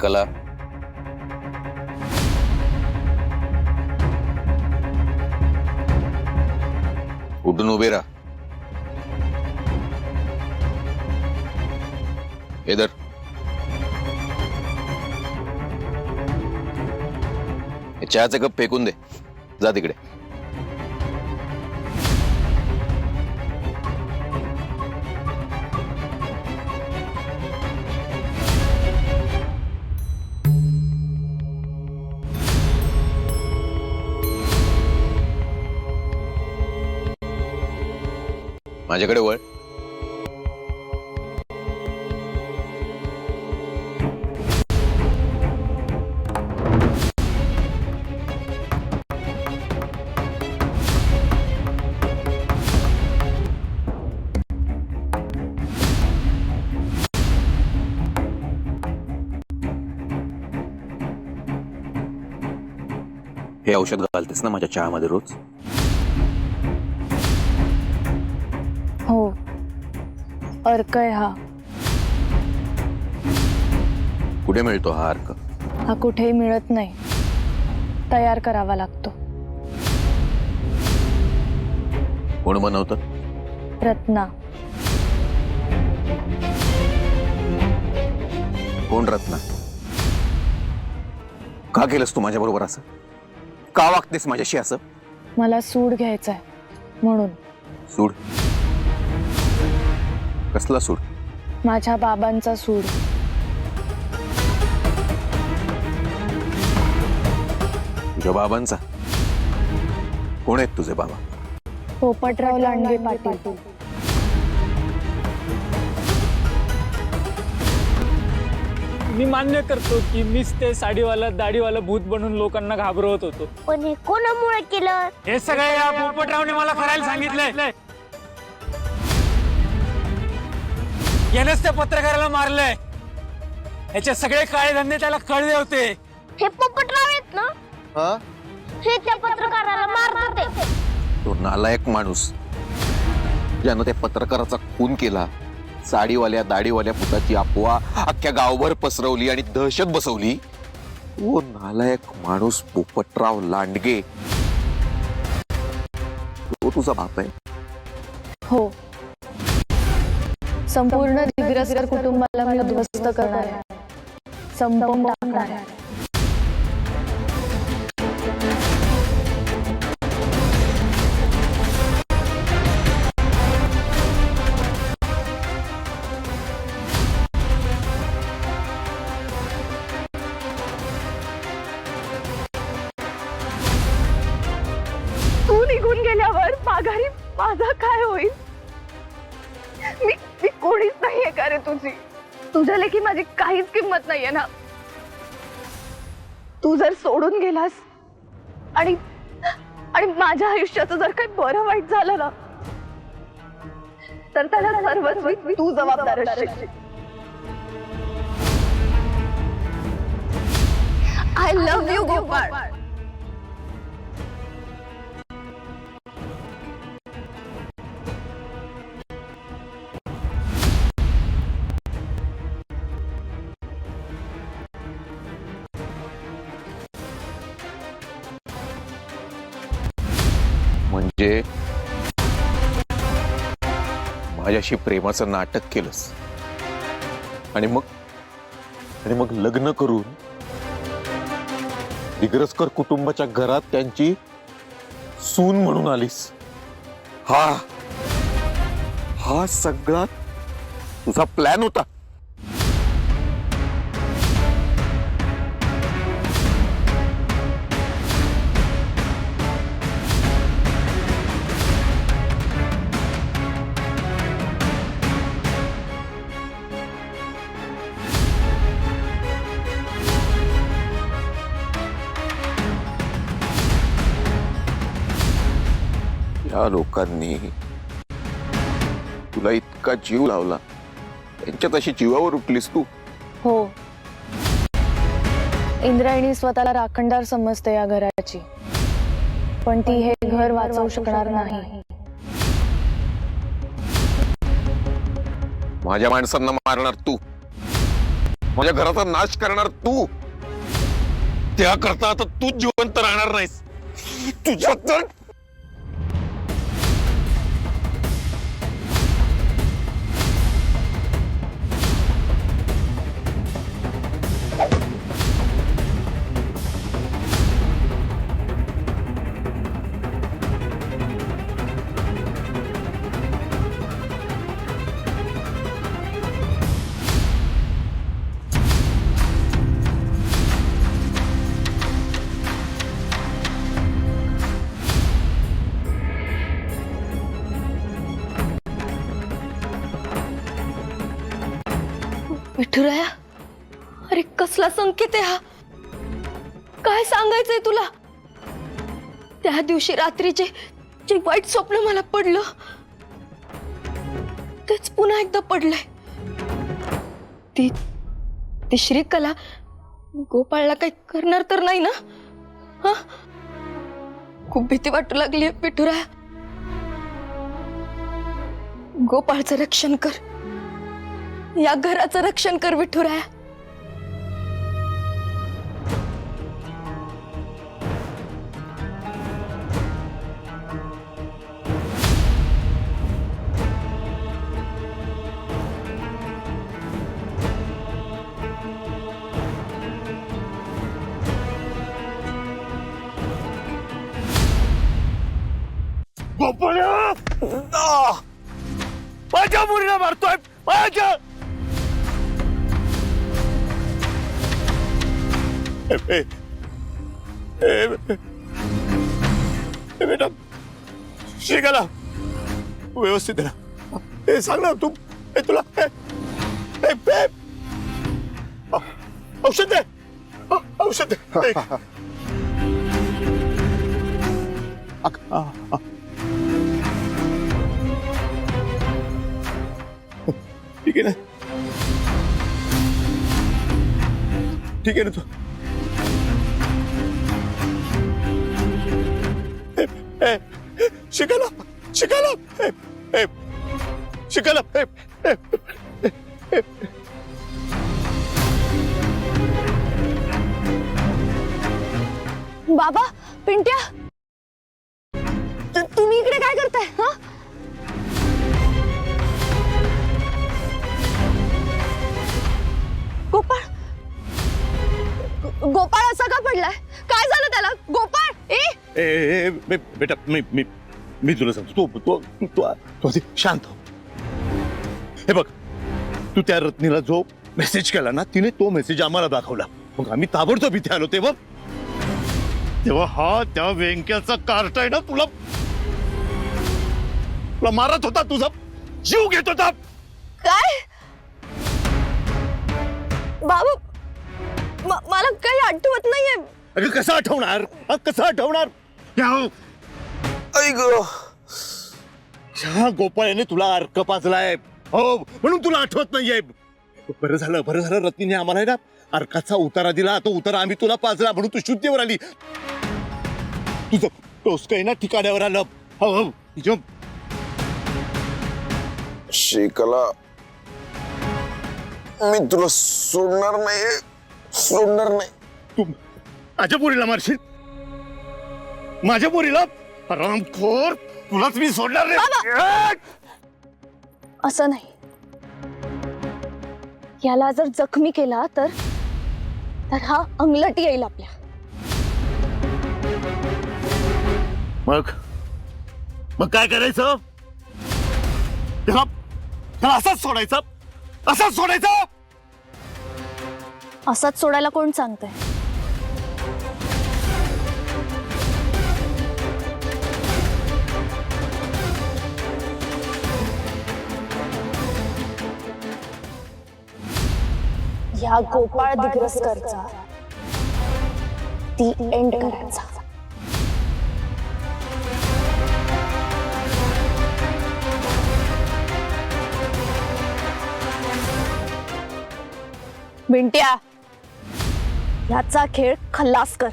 कला, उठून उभे राहा. इधर चहाचा कप फेकून दे, जा तिकडे. माझ्याकडे वळ. हे औषध घालतेस ना माझ्या चहामध्ये रोज? हो, अर्क आहे हा. कुठे मिळतो हा अर्क? हा कुठेही मिळत नाही, तयार करावा लागतो. कोण बनवतं? रत्ना. कोण रत्ना? का केलंस तू माझ्या बरोबर असं? का वागतेस माझ्याशी असं? मला सूड घ्यायचाय म्हणून. सूड? कसला सूड? माझ्या बाबांचा सूड. तुझ्या बाबांचा? कोण आहेत तुझे बाबा? पोपटराव लांडगे पाटील. मी मान्य करतो की मीच ते साडीवाला दाढीवाला भूत बनून लोकांना घाबरवत होतो, पण हे कोणामुळे केलं? हे सगळे या पोपटरावने मला करायला सांगितलंय. यानंच त्या पत्रकाराला मारलंय. याचे सगळे काळे धंदे त्याला कळले होते. हे पोपटराव आहेत ना? हे त्या पत्रकाराला मारत होते. तो नालायक माणूस ज्यानं त्या पत्रकाराचा खून केला, साडीवाल्या दाढीवाल्या भूताची अफवा अख्ख्या गावभर पसरवली आणि दहशत बसवली, तो नालायक माणूस पोपटराव लांडगे, तो तुझा बाप आहे? हो, संपूर्ण दिग्रसकर कुटुंबाला मी उद्ध्वस्त करणार आहे, संपवून टाकणार आहे. तू निघून गेल्यावर माघारी माझा काय होईल? मी कोणीच नाहीये का रे तुझी? तुझ्या लेखी माझी काहीच किंमत नाहीये ना. तू जर सोडून गेलास आणि माझ्या आयुष्याचं जर काही बरं वाईट झालं ना, तर त्याला सर्वस्वी तू जबाबदार असशील. I love you Gopal. म्हणजे माझ्याशी प्रेमाचं नाटक केलंस आणि मग लग्न करून दिग्रसकर कुटुंबाच्या घरात त्यांची सून म्हणून आलीस. हा सगळा तुझा प्लॅन होता? या लोकांनी तुला इतका जीव लावला, त्यांच्यात अशी जीवावर उठलीस तू? हो, इंद्रायणी स्वतःला राखणदार समजते या घराची, पण ती हे घर वाचवू शकणार नाही. माझ्या माणसांना मारणार तू? माझ्या घराचा नाश करणार तू, त्याकरता आता तू जिवंत राहणार नाहीस. तुझ्या तर विठुराया, अरे कसला संकेत आहे हा? काय सांगायचंय तुला? त्या दिवशी रात्रीचे जे वाईट स्वप्न मला पडलं तेच पुन्हा एकदा पडलंय. ती श्रीकला गोपाळला काही करणार तर नाही ना? हा, खूप भीती वाटू लागली विठुराया. गोपाळचं रक्षण कर, या घराचं रक्षण कर विठुराया. गोपाळ्या, माझ्या मुलीला मारतोय, माझ्या बेटा श्रीकला, व्यवस्थित राहा. हे सांग ना तू, तुला औषध दे, औषध दे. ठीक आहे ना, ठीक आहे ना तू. शिकाला, शिकाला, शिकाला. बाबा, पिंट्या, तुम्ही इकडे काय करताय? हा, गोपाळ, गोपाळ असा का पडलाय? काय झालं त्याला? गोपाळ, बेटा मी तुला सांगतो, तू शांत हो. हे बघ, तू त्या रत्नीला जो मेसेज केला ना, तिने तो मेसेज आम्हाला दाखवला. मग आम्ही ताबडतोब इथे आलो. तेव्हा हा त्या व्यंक्याचा कार्ट आहे ना, तुला मारत होता, तुझा जीव घेत होता. काय बाबा, मला काही आठवत नाहीये. अगं कसं आठवणार, कसं आठवणार? ह्या गोपाळ्याने तुला अर्क पाजलाय, हो, म्हणून तुला आठवत नाहीये. बरं झालं रत्नीने आम्हाला ना अर्काचा उतारा दिला. तो उतारा आम्ही तुला पाजला म्हणून तू शुद्धीवर आली. तुझं टोचकं ना ठिकाण्यावर आलं. हो, श्रीकला, मी तुला सोडणार नाही. तू माझ्या पोरीला मारशील? माझ्या पोरीला? रामखोर, तुलाच मी सोडणार नाही. असं नाही, याला जर जखमी केला तर हा अंगलट येईल आपल्या. मग काय करायचं? त्याला असंच सोडायचं? असाच सोडायला कोण सांगतंय? या गोपाळ दिग्रसकरचा ती एंड करायचा. मिंट्या, याचा खेळ खल्लास कर.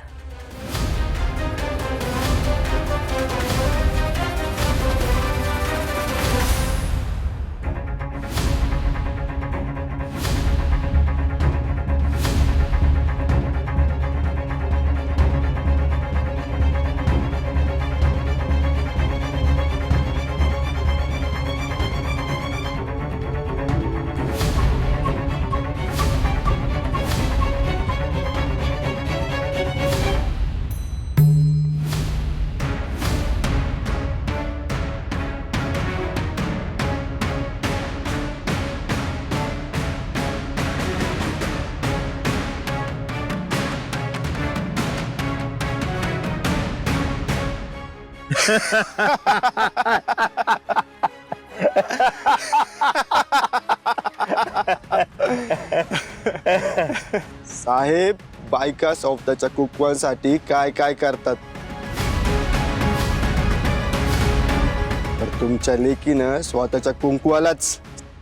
साहेब बायका स्वतःच्या कुकवांसाठी काय काय करतात, तर तुमच्या लेकीनं स्वतःच्या कुंकवालाच.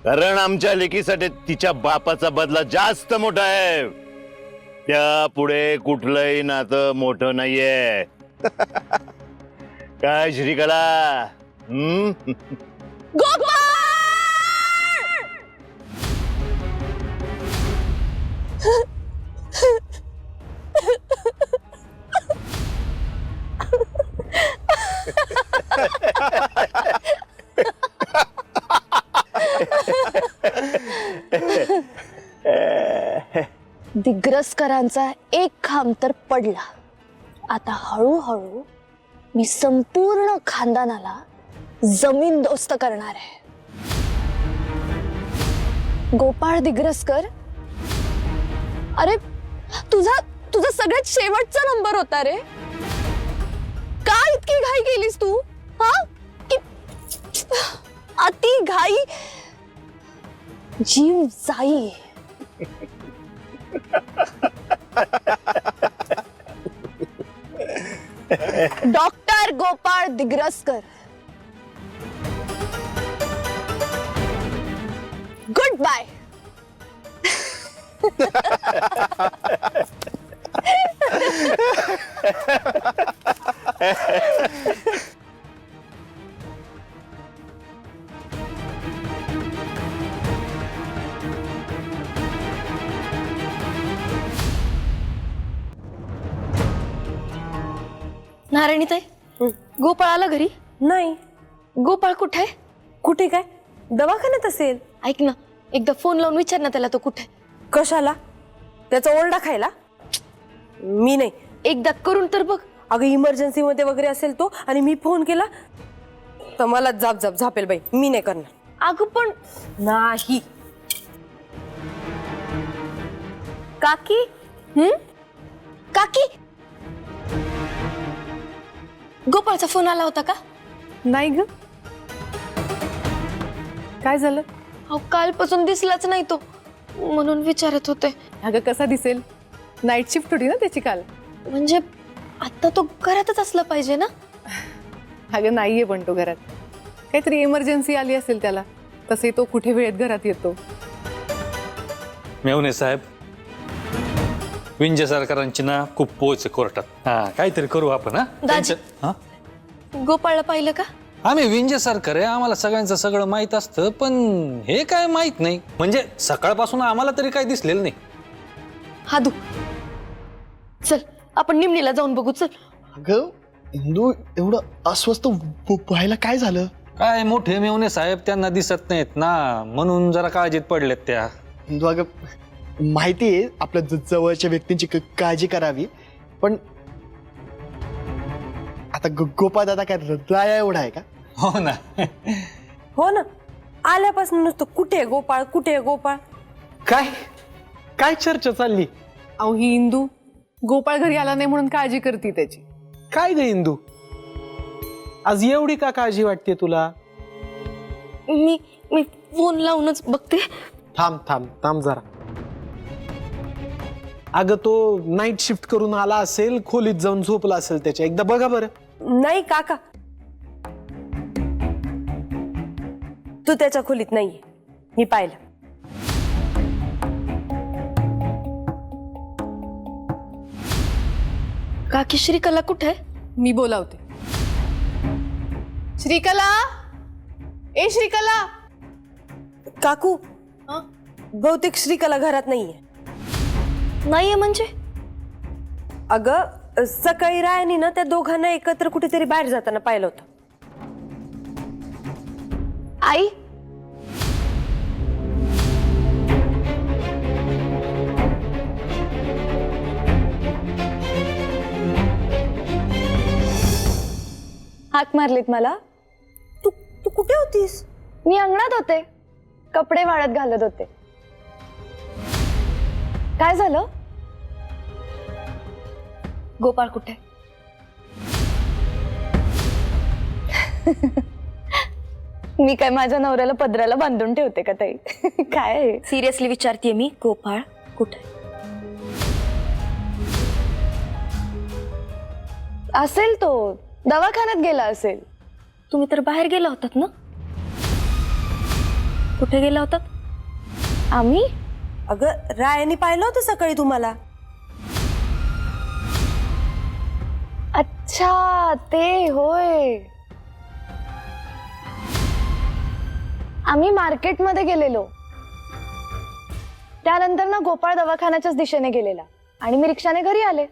कारण आमच्या लेकीसाठी तिच्या बापाचा बदला जास्त मोठा आहे. त्या पुढे कुठलंही नातं मोठं नाहीये. काय श्रीकला? दिग्रसकरांचा एक खांब तर पडला. आता हळूहळू मी संपूर्ण खानदानाला जमीन दोस्त करणार आहे. गोपाळ दिग्रसकर, अरे तुझा तुझा सगळ्यात शेवटचा नंबर होता रे. का इतकी घाई केलीस तू? हा, अति घाई जीव जाई. Doctor Gopal Digraskar, good bye. नारायणीताई, गोपाळ आला घरी? नाही. गोपाळ कुठे आहे? कुठे काय? दवाखान्यात असेल. ऐक ना, एकदा फोन लावून विचार ना त्याला तो कुठे. कशाला? त्याचा ओरडा खायला? मी नाही. एकदा करून तर बघ. अगं इमर्जन्सी मध्ये वगैरे असेल तो आणि मी फोन केला तर मला झापेल बाई. मी नाही करणार. अगं पण नाही. काकी, काकी, गोपाळचा फोन आला होता का? नाही ग. काय झालं? अहो, कालपासून दिसलाच नाही तो, म्हणून विचारत होते. अगं कसा दिसेल? नाईट शिफ्ट होती ना त्याची काल. म्हणजे आता तो घरातच असला पाहिजे ना? अगं नाहीये पण तो घरात. काहीतरी इमर्जन्सी आली असेल त्याला. तसे तो कुठे वेळेत घरात येतो. मेवणे साहेब, विंजे सरकारांची ना खूप पोच कोर्टात. हा, काहीतरी करू आपण. दाजी, गोपाळला पाहिलं का? आम्ही विंजे सरकार आहे, आम्हाला सगळ्यांचं सगळं माहित असतं, पण हे काय माहित नाही. म्हणजे सकाळपासून आम्हाला तरी काही दिसलेलं नाही. हादू, चल आपण निमणीला जाऊन बघू. चल. अगं इंदू, एवढं अस्वस्थ व्हायला काय झालं? काय मोठे मेवणे साहेब, त्यांना दिसत नाहीत ना, म्हणून जरा काळजीत पडलेत त्या. इंदू अगं, माहिती आहे आपल्या जवळच्या व्यक्तींची काळजी करावी, पण आता गोपाळ दादा काय राया एवढा आहे का? हो ना. हो ना, आल्यापासून नुसतं कुठे गोपाळ, कुठे गोपाळ. काय काय चर्चा चालली? अहो ही इंदू गोपाळ घरी आला नाही म्हणून काळजी करते त्याची. काय ग इंदू, आज एवढी का काळजी वाटते तुला? मी मी फोन लावूनच बघते. थांब थांब थांब जरा. अगं तो नाईट शिफ्ट करून आला असेल, खोलीत जाऊन झोपला असेल त्याच्या. एकदा बघा बरं. नाही काका, तू त्याच्या खोलीत नाहीये. मी पाहिलं. काकी, श्रीकला कुठे आहे? मी बोलावते. श्रीकला, ए श्रीकला. काकू, बहुतेक श्रीकला घरात नाहीये. नाहीये म्हणजे? अगं सकाळी रायानी ना त्या दोघांना एकत्र कुठेतरी बाहेर जाताना पाहिलं होतं. आई, हाक मारलीत मला? तू तू कुठे होतीस? मी अंगणात होते, कपडे वाळत घालत होते. काय झालं? गोपाळ कुठे? मी काय माझ्या नवऱ्याला पदराला बांधून ठेवते का ताई? काय सिरियसली विचारतेय मी, गोपाळ कुठे असेल तो दवाखान्यात गेला असेल. तुम्ही तर बाहेर गेला होतात ना? कुठे गेला होतात? आम्ही अगं रायाने पाहिलं होतं सकाळी तुम्हाला. अच्छा ते होय. आम्ही मार्केटमध्ये गेलेलो. त्यानंतर ना गोपाळ दवाखान्याच्याच दिशेने गेलेला आणि मी रिक्षाने घरी आले.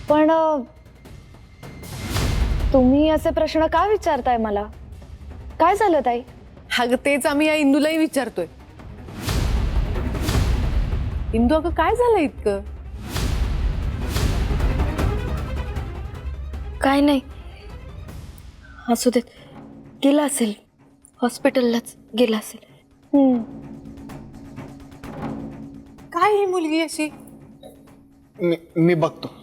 पण तुम्ही असे प्रश्न का विचारताय मला? काय झालं ताई? अगं तेच आम्ही या इंदूलाही विचारतोय. इंदू अगं काय झालं इतकं? काय नाही, असू देत. गेला असेल हॉस्पिटललाच गेला असेल. काय ही मुलगी अशी? मी बघतो.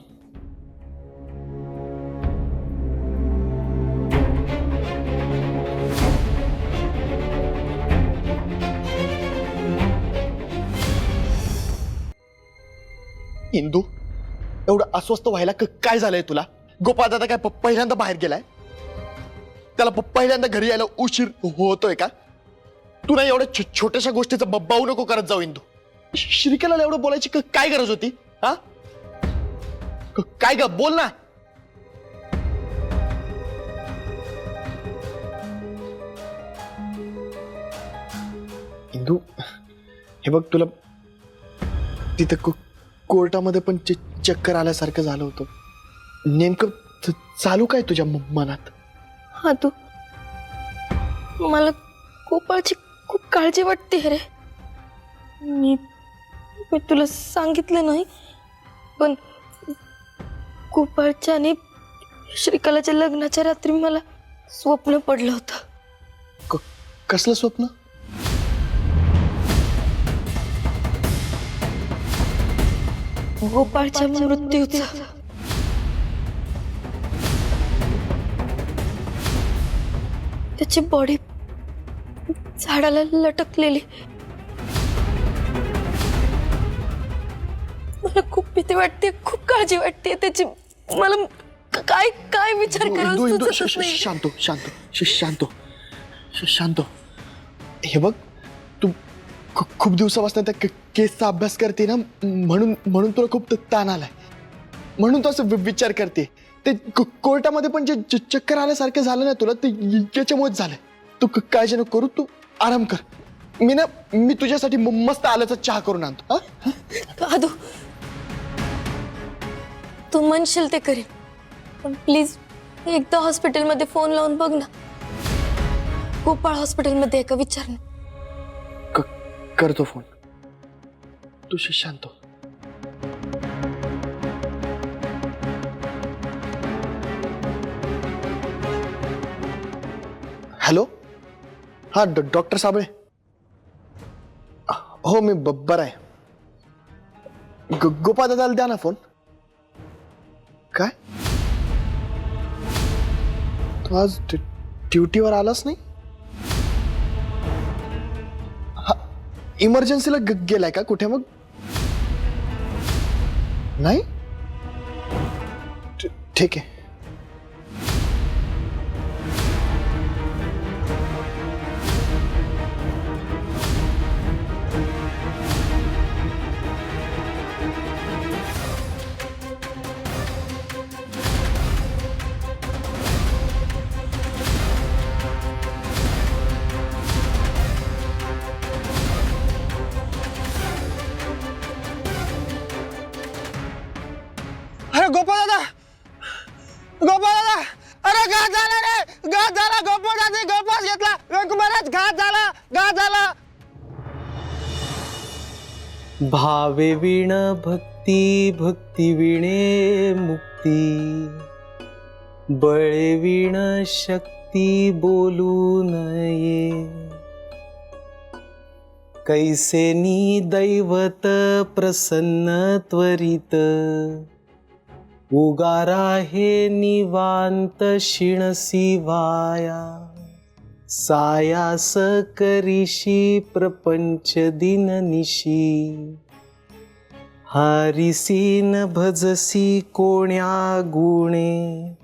इंदू, एवढं अस्वस्थ व्हायला काय झालंय तुला? गोपाळ दादा काय पहिल्यांदा बाहेर गेलाय? त्याला पहिल्यांदा घरी यायला उशीर होतोय का? तू नाही एवढ्या छोट्याशा गोष्टीचा बब्बाऊ नको करत जाऊ इंदू. श्रीकलाला एवढं बोलायची काय गरज होती? हा काय ग, बोल ना. इंदू हे बघ, तुला तिथं कोर्टामध्ये पण चक्कर आल्यासारखं झालं होतं. नेमकं चालू काय तुझ्या मनात? हा तू, मला गोपाळची खूप काळजी वाटते रे. मी तुला सांगितलं नाही, पण गोपाळच्या आणि श्रीकलाच्या लग्नाच्या रात्री मला स्वप्न पडलं होतं. कसलं स्वप्न? गोपाळच्या मृत्यूचं. त्याची बॉडी झाडाला लटकलेली. मला खूप भीती वाटते, खूप काळजी वाटते त्याची. मला काय काय विचार करायला सुचत नाही. शांत. हे बघ, तू खूप दिवसापासून त्या केसचा अभ्यास करते ना, म्हणून तुला खूप ताण आलाय, म्हणून तू असं विचार करते. ते कोर्टामध्ये पण जे चक्कर आल्यासारखं झालं ना तुला, ते याच्यामुळेच झालंय. तू काळजी नको करू, तू आराम कर. मी तुझ्यासाठी मस्त आल्याचा चहा करून आणतो. आदू, तू म्हणशील ते करेन, पण प्लीज एकदा हॉस्पिटलमध्ये फोन लावून बघ ना. गोपाळ हॉस्पिटलमध्ये आहे का विचार ना. करतो फोन. तू शांत हो. हॅलो, हा डॉक्टर साबळे. हो मी बरं आहे. गोपाळ दादाला द्या ना फोन. काय, तू आज ड्युटीवर आलास नाही? इमर्जन्सीला गेलाय का कुठे मग? नाही, ठीक आहे. अरे गोपाळ दादा, अरे घात झाला रे, घात झाला. गोपाळ दादा गोपाळ घेतला, रघुमाराज घात झाला. भावे विण भक्ती, भक्ती विणे मुक्ती, बळे विण शक्ती बोलू नये. कैसेनी दैवत प्रसन्न त्वरित, उगारा हे निवांत शिणसी वाया, सायास करीशी प्रपंच दिन निशी, हारिसी न भजसी कोण्या गुणे,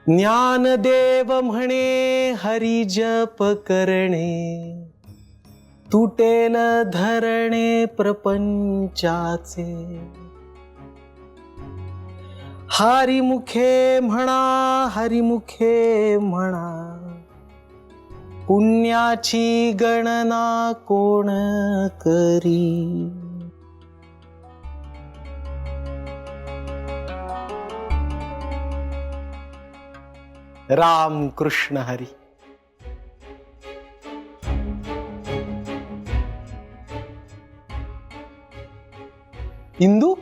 ज्ञानदेव म्हणे हरी जप करणे, तुटेल धरणे प्रपंचाचे, हरिमुखे म्हणा हरिमुखे म्हणा, पुण्याची गणना कोण करी. राम कृष्ण हरी. इंदू,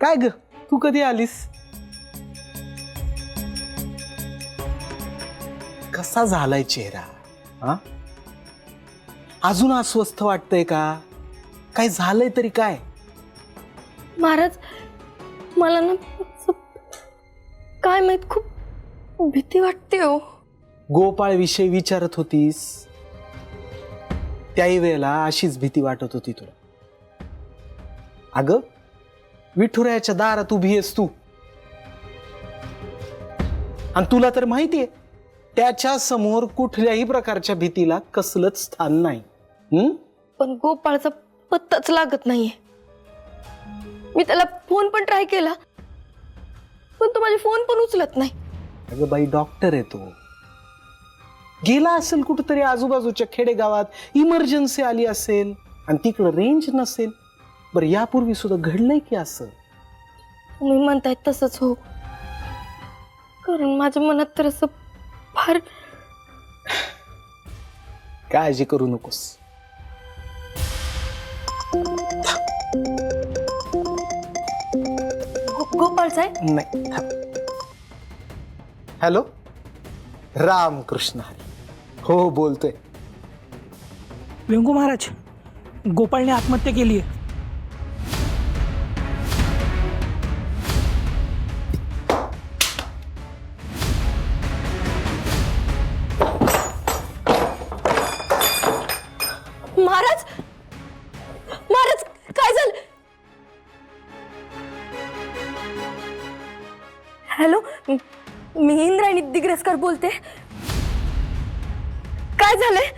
काय ग, तू कधी आलीस? कसा झालाय चेहरा? हा, अजून अस्वस्थ वाटतंय का? काय झालंय तरी काय? महाराज, मला ना काय माहित, खूप भीती वाटते हो. गोपाळ विषयी विचारत होतीस, त्याही वेळेला अशीच भीती वाटत होती तुला. अगं, विठुरायाच्या दारात उभी आहेस तू, आणि तुला तर माहितीये त्याच्या समोर कुठल्याही प्रकारच्या भीतीला कसलंच स्थान नाही. पण गोपाळचा पत्ताच लागत नाहीये. मी त्याला फोन पण ट्राय केला, पण तो माझे फोन पण उचलत नाही. अगं बाई, डॉक्टर आहे तो. गेला असेल कुठेतरी आजूबाजूच्या खेडेगावात, इमर्जन्सी आली असेल आणि तिकडं रेंज नसेल. बरं, यापूर्वी सुद्धा घडलंय की असं? तुम्ही म्हणताय तसंच हो, कारण माझ्या मनात तर असं फार. काळजी करू नकोस. गोपाळ साहेब, नाही. हॅलो, राम कृष्ण हरी. हो, बोलतोय. व्यंगू महाराज, गोपाळने आत्महत्या केली आहे. महाराज, महाराज, काय झालं? हॅलो, मी इंद्रायणी दिग्रसकर बोलते. काय झालंय?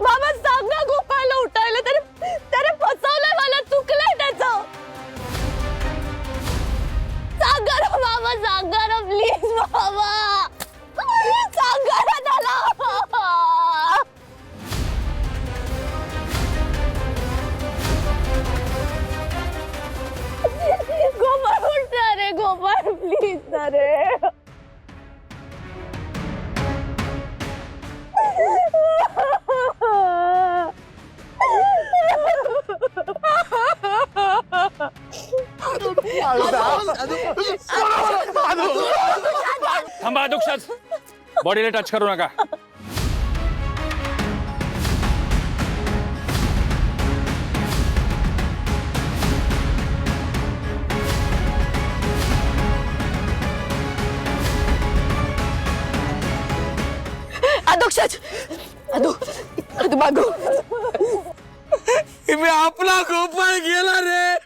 बाबा सांग ना गोपाळला गेला रे. थांबा अधोक्षज, बॉडीला टच करू नका. अधोक्षज, मागो. मी आपला गोपाळ गेला रे.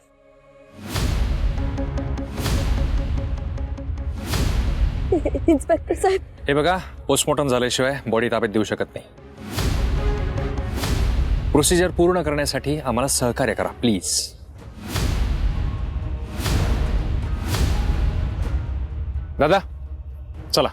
इन्स्पेक्टर साहेब, हे बघा, पोस्टमॉर्टम झाल्याशिवाय बॉडी ताब्यात देऊ शकत नाही. प्रोसिजर पूर्ण करण्यासाठी आम्हाला सहकार्य करा प्लीज. दादा चला.